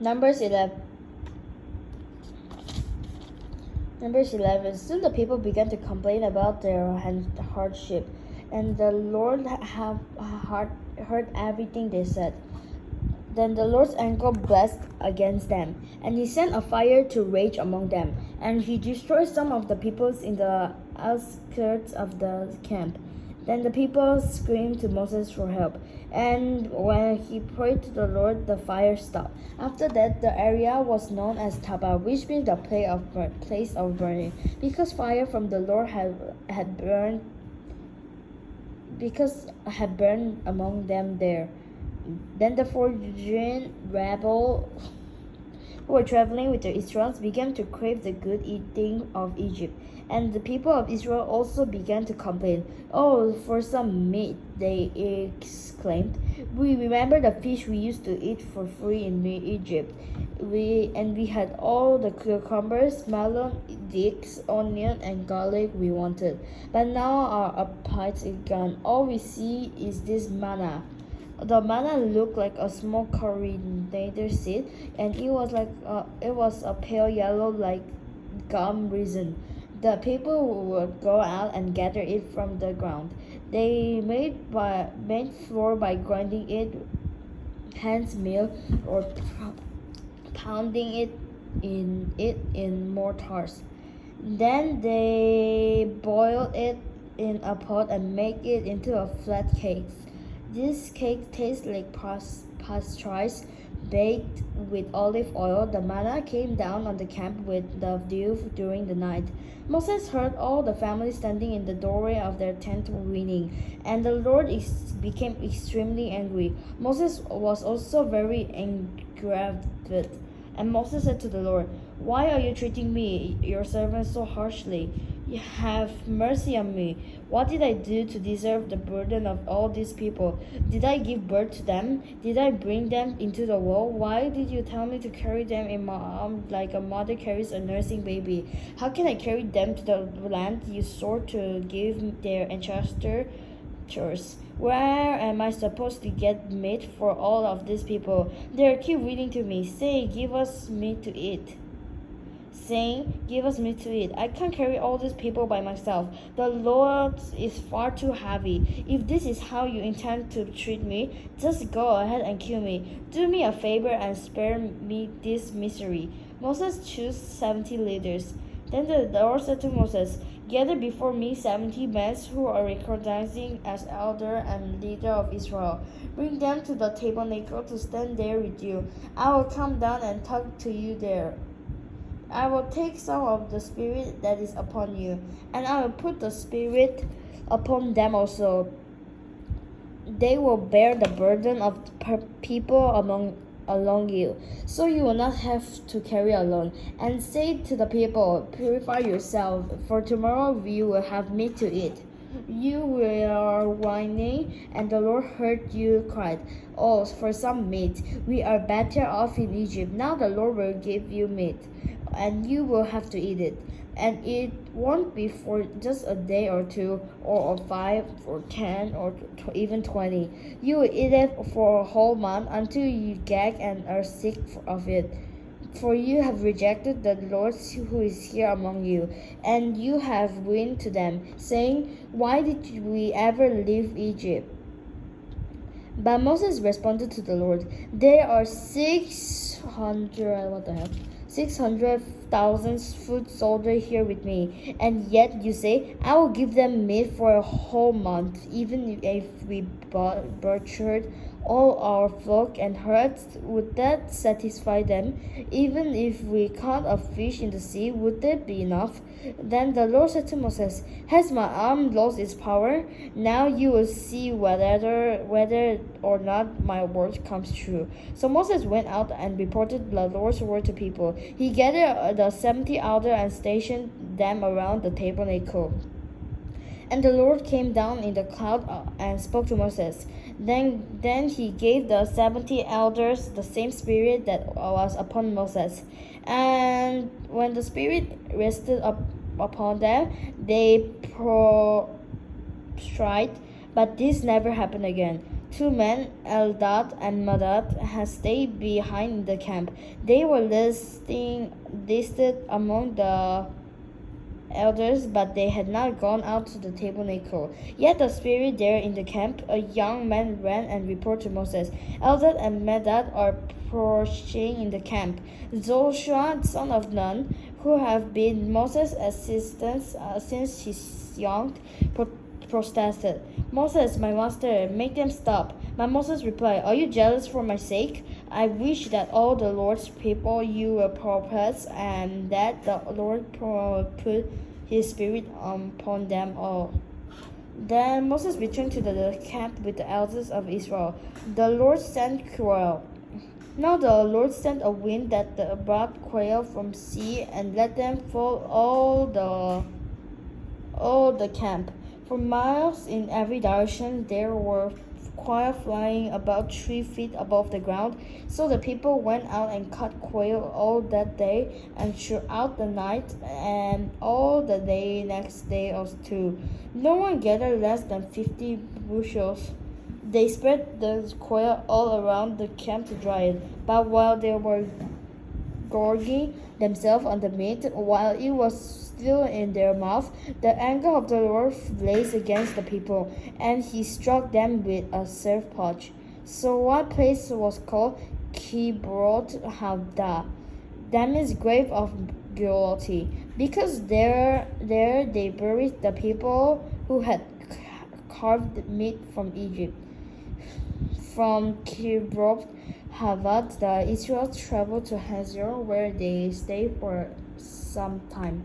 Numbers 11. Numbers 11. Soon the people began to complain about their hardship, and the Lord heard everything they said. Then the Lord's anger blazed against them, and he sent a fire to rage among them, and he destroyed some of the peoples in the outskirts of the camp. Then the people screamed to Moses for help, and when he prayed to the Lord, the fire stopped. After that, the area was known as Tabah, which means the place of burning, because fire from the Lord had burned among them there. Then the foreign rebels who were traveling with the Israelites began to crave the good eating of Egypt. And the people of Israel also began to complain. "Oh, for some meat," they exclaimed. "We remember the fish we used to eat for free in Egypt. We had all the cucumbers, melon, dates, onion, and garlic we wanted. But now our appetite is gone. All we see is this manna." The manna looked like a small coriander seed, and it was a pale yellow like gum resin. The people would go out and gather it from the ground. They made flour by grinding it, hand meal, or pounding it in mortars. Then they boiled it in a pot and make it into a flat cake. This cake tastes like pastries baked with olive oil. The manna came down on the camp with the dew during the night. Moses heard all the families standing in the doorway of their tent weeping, and the Lord became extremely angry. Moses was also very aggrieved. And Moses said to the Lord, "Why are you treating me, your servant, so harshly? Have mercy on me. What did I do to deserve the burden of all these people? Did I give birth to them? Did I bring them into the world? Why did you tell me to carry them in my arms like a mother carries a nursing baby? How can I carry them to the land you swore to give their ancestors? Where am I supposed to get meat for all of these people? They keep reading to me, saying, 'Give us meat to eat.' I can't carry all these people by myself. The load is far too heavy. If this is how you intend to treat me, just go ahead and kill me. Do me a favor and spare me this misery." Moses chose 70 leaders. Then the Lord said to Moses, "Gather before me 70 men who are recognizing as elder and leader of Israel. Bring them to the tabernacle to stand there with you. I will come down and talk to you there. I will take some of the spirit that is upon you, and I will put the spirit upon them also. They will bear the burden of people along you, so you will not have to carry alone. And say to the people, 'Purify yourself, for tomorrow you will have meat to eat.'" You were whining, and the Lord heard you cried, "Oh, for some meat! We are better off in Egypt. Now the Lord will give you meat, and you will have to eat it. And it won't be for just a day or two, or 5, or 10, or even 20. You will eat it for a whole month until you gag and are sick of it. For you have rejected the Lord who is here among you, and you have whined to them, saying, 'Why did we ever leave Egypt?'" But Moses responded to the Lord, "There are 600,000 foot soldiers here with me, and yet you say, 'I will give them meat for a whole month.' Even if we butchered all our flock and herds, would that satisfy them? Even if we caught a fish in the sea, would that be enough?" Then the Lord said to Moses, "Has my arm lost its power? Now you will see whether or not my word comes true." So Moses went out and reported the Lord's word to people. He gathered the 70 elders and stationed them around the tabernacle. And the Lord came down in the cloud and spoke to Moses. Then he gave the 70 elders the same spirit that was upon Moses. And when the spirit rested upon them, they prostrate, but this never happened again. two men, Eldad and Medad, had stayed behind the camp. They were listed among the elders, but they had not gone out to the tabernacle. Yet the spirit there in the camp, a young man ran and reported to Moses, Eldad and Medad are approaching in the camp. Joshua, son of Nun, who had been Moses' assistant since his young, protested, Moses, my master, make them stop. But Moses replied, Are you jealous for my sake? I wish that all the Lord's people you were prophets, and that the Lord put his spirit upon them all. Then Moses returned to the camp with the elders of Israel. The Lord sent quail. Now the Lord sent a wind that brought quail from sea and let them fall all the camp. For miles in every direction there were quail flying about 3 feet above the ground. So the people went out and caught quail all that day and throughout the night and all the day next day too. No one gathered less than 50 bushels. They spread the quail all around the camp to dry it. But while they were gorging themselves on the meat, while it was still in their mouth, the anger of the Lord blazed against the people, and he struck them with a surfpotch. So what place was called Kibroth Hattaavah, that means grave of guilty, because there they buried the people who had carved meat from Egypt. From Kibroth Hattaavah, the Israelites traveled to Hazor, where they stayed for some time.